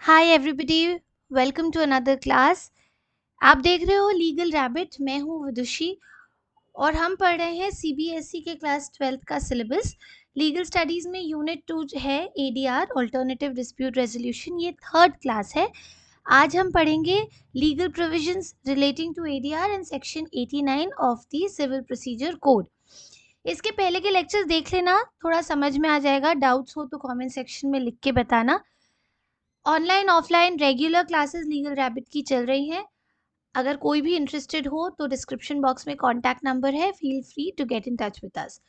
Hi everybody, welcome to another class. आप देख रहे हो लीगल रैबिट। मैं हूँ विदुषी और हम पढ़ रहे हैं सीबीएसई के क्लास 12th का सिलेबस। लीगल स्टडीज़ में यूनिट 2 है एडीआर अल्टरनेटिव डिस्प्यूट रेजोल्यूशन। ये थर्ड क्लास है। आज हम पढ़ेंगे legal provisions relating to ADR and section 89 of the civil procedure code. इसके पहले के लेक्चर्स देख लेना, थोड़ा समझ में आ जाएगा। डाउट्स हो तो कमेंट सेक्शन में लिख के बताना। Online offline regular classes legal rabbit की चल रही हैं। अगर कोई भी इंटरेस्टेड हो तो डिस्क्रिप्शन बॉक्स में कॉन्टैक्ट नंबर है, feel free to get in touch with us.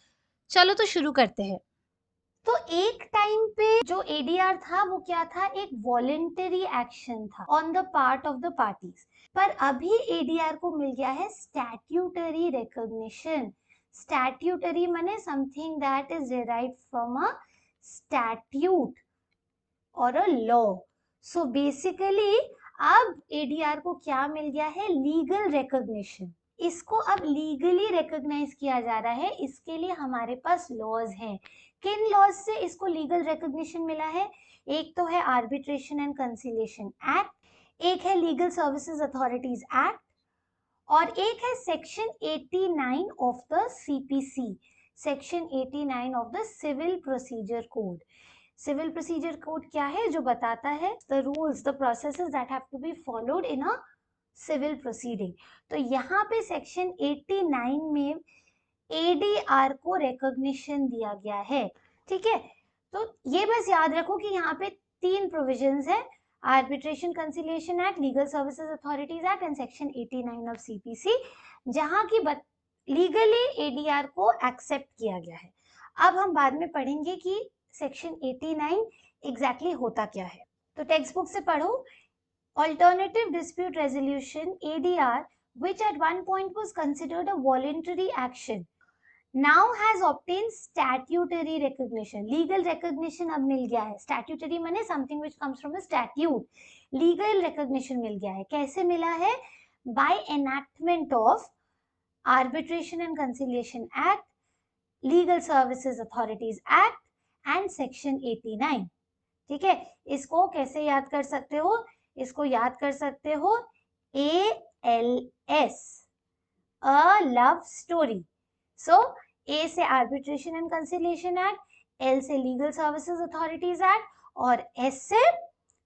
चलो तो शुरू करते हैं। तो एक टाइम पे जो एडीआर था वो क्या था, एक वॉलेंटरी एक्शन था on the part of the parties. पर अभी एडीआर को मिल गया है स्टैट्यूटरी रिकॉग्निशन। स्टैट्यूटरी माने something that is derived from a statute और अ लॉ। सो बेसिकली अब एडीआर को क्या मिल गया है, लीगल रिकॉग्निशन। इसको अब लीगली रिकॉग्नाइज किया जा रहा है। इसके लिए हमारे पास लॉज हैं। किन लॉज से इसको लीगल रिकॉग्निशन मिला है? एक तो है आर्बिट्रेशन एंड कंसिलिएशन एक्ट, एक है लीगल सर्विसेज अथॉरिटीज एक्ट, और एक है section 89 of the CPC, section 89 of the civil procedure code. Civil procedure code क्या है? जो बताता है the rules, the processes that have to be followed in a civil proceeding. तो यहाँ पे सेक्शन 89 में एडीआर को रिकॉग्निशन दिया गया है। ठीक है, तो ये बस याद रखो कि यहाँ पे तीन प्रोविजंस है, arbitration conciliation act, legal services authorities act and section 89 of CPC, जहाँ की लीगली एडीआर को एक्सेप्ट किया गया है। अब हम बाद में पढ़ेंगे कि सेक्शन 89 एग्जैक्टली होता क्या है। तो टेक्स्ट बुक से पढ़ो। Alternative dispute resolution ADR, which at one point was considered a voluntary action, now has obtained statutory recognition. Legal recognition अब मिल गया है। Statutory माने something which comes from a statute. Legal recognition मिल गया है। कैसे मिला है? By enactment of Arbitration and Conciliation Act, Legal Services Authorities Act and Section 89. ठीक है, इसको कैसे याद कर सकते हो? इसको याद कर सकते हो ALS, अ लव स्टोरी। सो ए से arbitration and conciliation act, L से लीगल सर्विसेज अथॉरिटीज एक्ट और एस से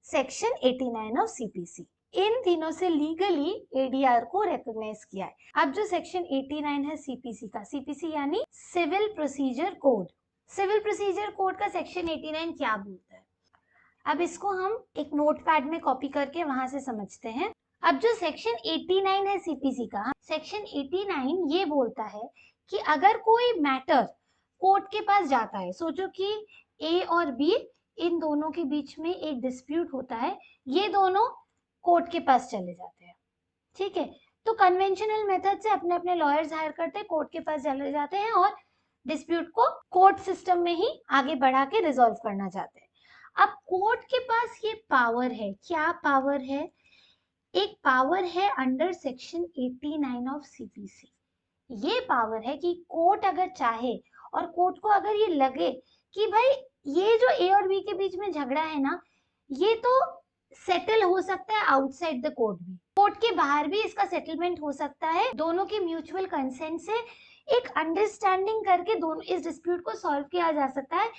सेक्शन 89 ऑफ सीपीसी। इन तीनों से लीगली एडीआर को रिकॉग्नाइज किया है। अब जो सेक्शन 89 है सीपीसी का, सीपीसी यानी civil procedure code. Civil procedure code का सेक्शन 89 क्या बोलता है? अब इसको हम एक नोटपैड में कॉपी करके वहां से समझते हैं। अब जो सेक्शन 89 है सीपीसी का, सेक्शन 89 ये बोलता है कि अगर कोई मैटर कोर्ट के पास जाता है, सोचो कि ए और बी, इन दोनों के बीच में एक डिस्प्यूट होता है, ये दोनों कोर्ट के पास चले जाते हैं। ठीक है, तो कन्वेंशनल मेथड से अपने अपने लॉयर्स हायर करते हैं, कोर्ट के पास चले जाते हैं और डिस्प्यूट को कोर्ट सिस्टम में ही आगे बढ़ा के रिजॉल्व करना चाहते हैं। अब कोर्ट के पास ये पावर है। क्या पावर है? एक पावर है अंडर सेक्शन 89 ऑफ सीपीसी। ये पावर है कि कोर्ट अगर चाहे और कोर्ट को अगर ये लगे कि भाई ये जो ए और बी के बीच में झगड़ा है ना, ये तो सेटल हो सकता है आउटसाइड द कोर्ट भी, कोर्ट के बाहर भी इसका सेटलमेंट हो सकता है। दोनों के म्यूचुअल कंसेंट से एक अंडरस्टैंडिंग करके दोनों इस डिस्प्यूट को सॉल्व किया जा सकता है।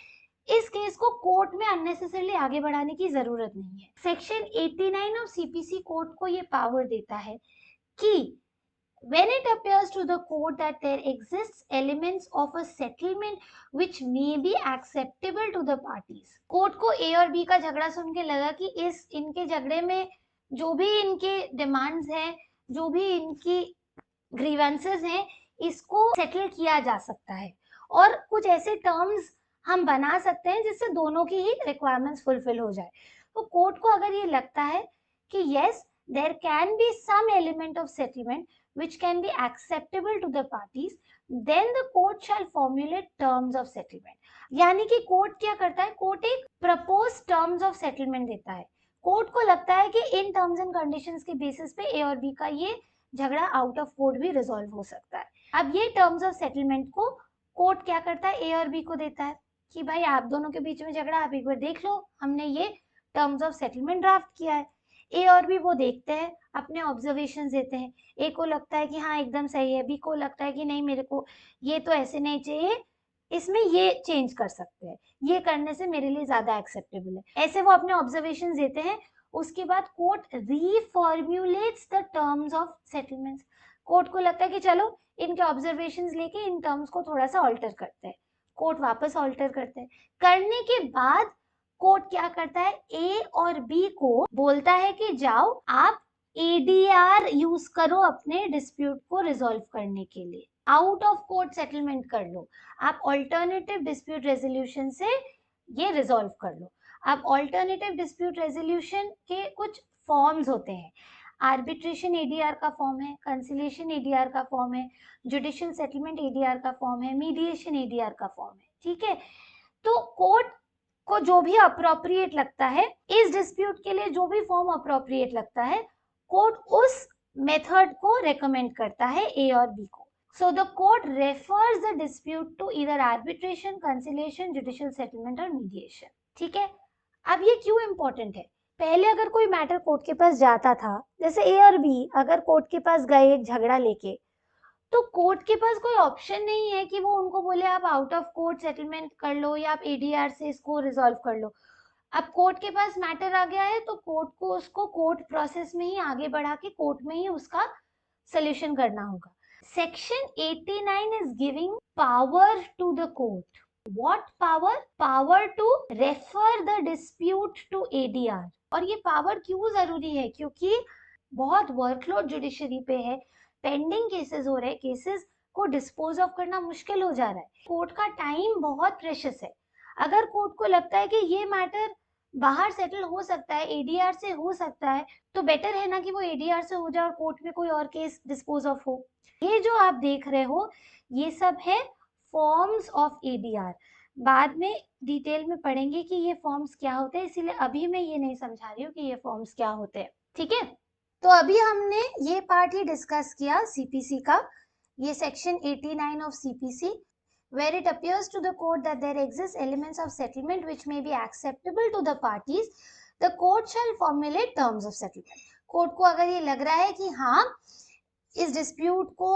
इस केस को कोर्ट में अननेसेसरली आगे बढ़ाने की जरूरत नहीं है। सेक्शन 89 ऑफ सीपीसी कोर्ट को ये पावर देता है कि when it appears to the court that there exists elements of a settlement which may be acceptable to the parties. Court को ए और बी का झगड़ा सुन के लगा कि इस इनके झगड़े में जो भी इनके डिमांड्स हैं, जो भी इनकी ग्रीवेंसेस हैं, इसको सेटल किया जा सकता है और कुछ ऐसे टर्म्स हम बना सकते हैं जिससे दोनों की ही रिक्वायरमेंट्स फुलफिल हो जाए। तो कोर्ट को अगर ये लगता है कि yes there can be some element of settlement which can be acceptable to the parties, then the court shall formulate terms of settlement. यानी कि कोर्ट क्या करता है? कोर्ट एक प्रपोज टर्म्स ऑफ सेटलमेंट देता है। कोर्ट को लगता है कि इन टर्म्स एंड कंडीशंस के बेसिस पे ए और बी का ये झगड़ा आउट ऑफ कोर्ट भी रिजॉल्व हो सकता है। अब ये टर्म्स ऑफ सेटलमेंट को कोर्ट क्या करता है? ए और बी को देता है कि भाई आप दोनों के बीच में झगड़ा, आप एक बार देख लो, हमने ये टर्म्स ऑफ सेटलमेंट ड्राफ्ट किया है। ए और बी वो देखते हैं, अपने ऑब्जर्वेशन देते हैं। ए को लगता है कि हाँ एकदम सही है, बी को लगता है कि नहीं मेरे को ये तो ऐसे नहीं चाहिए, इसमें ये चेंज कर सकते हैं, ये करने से मेरे लिए ज्यादा एक्सेप्टेबल है। ऐसे वो अपने ऑब्जर्वेशन देते हैं। उसके बाद court reformulates the terms of settlements. Court को लगता है कि चलो इनके ऑब्जर्वेशंस लेके इन टर्म्स को थोड़ा सा ऑल्टर करते हैं। कोर्ट वापस ऑल्टर करते हैं। करने के बाद कोर्ट क्या करता है, ए और बी को बोलता है कि जाओ आप एडीआर यूज करो अपने डिस्प्यूट को रिजॉल्व करने के लिए, आउट ऑफ कोर्ट सेटलमेंट कर लो, आप ऑल्टरनेटिव डिस्प्यूट रेजोल्यूशन से ये रिजॉल्व कर लो। अब ऑल्टरनेटिव डिस्प्यूट रेजोल्यूशन के कुछ फॉर्म्स होते हैं। आर्बिट्रेशन एडीआर का फॉर्म है, कंसिलिएशन एडीआर का फॉर्म है, जुडिशियल सेटलमेंट एडीआर का फॉर्म है, मीडिएशन एडीआर का फॉर्म है। ठीक है, तो कोर्ट को जो भी अप्रोप्रिएट लगता है, इस डिस्प्यूट के लिए जो भी फॉर्म अप्रोप्रिएट लगता है, कोर्ट उस मेथड को रेकमेंड करता है ए और बी को। So the court refers the dispute to either arbitration, conciliation, judicial settlement or mediation. ठीक है, अब ये क्यों इम्पोर्टेंट है? पहले अगर कोई मैटर कोर्ट के पास जाता था, जैसे ए और बी अगर कोर्ट के पास गए एक झगड़ा लेके, तो कोर्ट के पास कोई ऑप्शन नहीं है कि वो उनको बोले आप आउट ऑफ कोर्ट सेटलमेंट कर लो या आप एडीआर से इसको रिजॉल्व कर लो। अब कोर्ट के पास मैटर आ गया है तो कोर्ट को उसको कोर्ट प्रोसेस में ही आगे बढ़ा के कोर्ट में ही उसका सोल्यूशन करना होगा। Section 89 is giving power to the court. What power? Power to refer the dispute to ADR. और ये पावर क्यों जरूरी है? क्योंकि बहुत वर्कलोड जुडिशरी पे है, पेंडिंग केसेस हो रहे हैं, केसेस को डिस्पोज ऑफ करना मुश्किल हो जा रहा है, कोर्ट का टाइम बहुत प्रेशियस है। अगर कोर्ट को लगता है कि ये मैटर बाहर सेटल हो सकता है, एडीआर से हो सकता है, तो बेटर है ना कि वो एडीआर से हो जाए और कोर्ट में कोई और केस डिस्पोज ऑफ हो। ये जो आप देख रहे हो ये सब है फॉर्म्स ऑफ एडीआर। बाद में डिटेल में पढ़ेंगे कि ये फॉर्म्स क्या होते हैं, इसीलिए अभी मैं ये नहीं समझा रही हूँ कि ये फॉर्म्स क्या होते हैं। ठीक है, तो अभी हमने ये पार्ट ही डिस्कस किया सीपीसी का, ये section 89 of CPC, where it appears to the court that there exist elements of settlement which may be acceptable to the parties, the court shall formulate terms of settlement. Court को अगर ये लग रहा है कि हाँ इस डिस्प्यूट को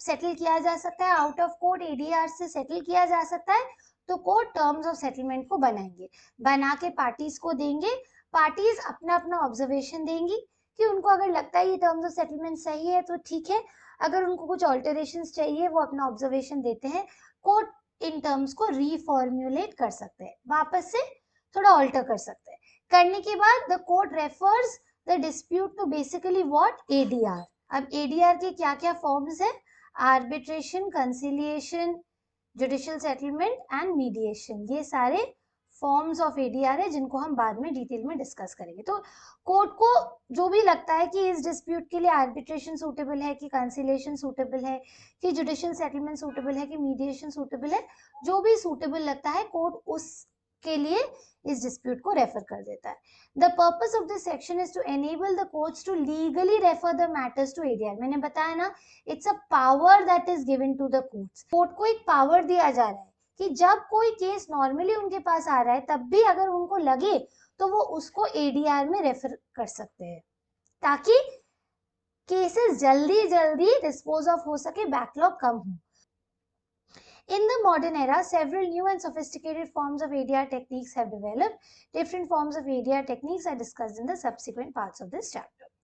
सेटल किया जा सकता है, आउट ऑफ कोर्ट एडीआर से सेटल किया जा सकता है, तो कोर्ट टर्म्स ऑफ सेटलमेंट को बनाएंगे, बना के पार्टीज को देंगे, पार्टीज अपना अपना ऑब्जर्वेशन देंगी कि उनको अगर लगता है ये टर्म्स ऑफ सेटलमेंट सही है तो ठीक है, अगर उनको कुछ ऑल्टरेशंस चाहिए वो अपना ऑब्जर्वेशन देते हैं, कोर्ट इन टर्म्स को रीफॉर्म्युलेट कर सकते हैं, वापस से थोड़ा ऑल्टर कर सकते हैं। करने के बाद the court refers the dispute to basically what, ADR. अब एडीआर के क्या क्या फॉर्म्स है, arbitration, conciliation, judicial settlement and mediation, ये सारे फॉर्म्स ऑफ एडीआर है जिनको हम बाद में डिटेल में डिस्कस करेंगे। तो कोर्ट को जो भी लगता है कि इस डिस्प्यूट के लिए आर्बिट्रेशन सूटेबल है, कि कंसिलिएशन सूटेबल है, कि जुडिशियल सेटलमेंट सूटेबल है, कि मीडिएशन सूटेबल है, जो भी सूटेबल लगता है कोर्ट उसके लिए इस डिस्प्यूट को रेफर कर देता है। The purpose of this section is to enable the courts to legally refer the matters to ADR. मैंने बताया ना, it's a power that is given to the courts. Court को एक पावर दिया जा रहा है कि जब कोई केस नॉर्मली उनके पास आ रहा है तब भी अगर उनको लगे तो वो उसको एडीआर में रेफर कर सकते हैं, ताकि केसेस जल्दी जल्दी डिस्पोज ऑफ हो सके, बैकलॉग कम हो। In the modern era, several new and sophisticated forms of ADR techniques have developed. Different forms of ADR techniques are discussed in the subsequent parts of this chapter.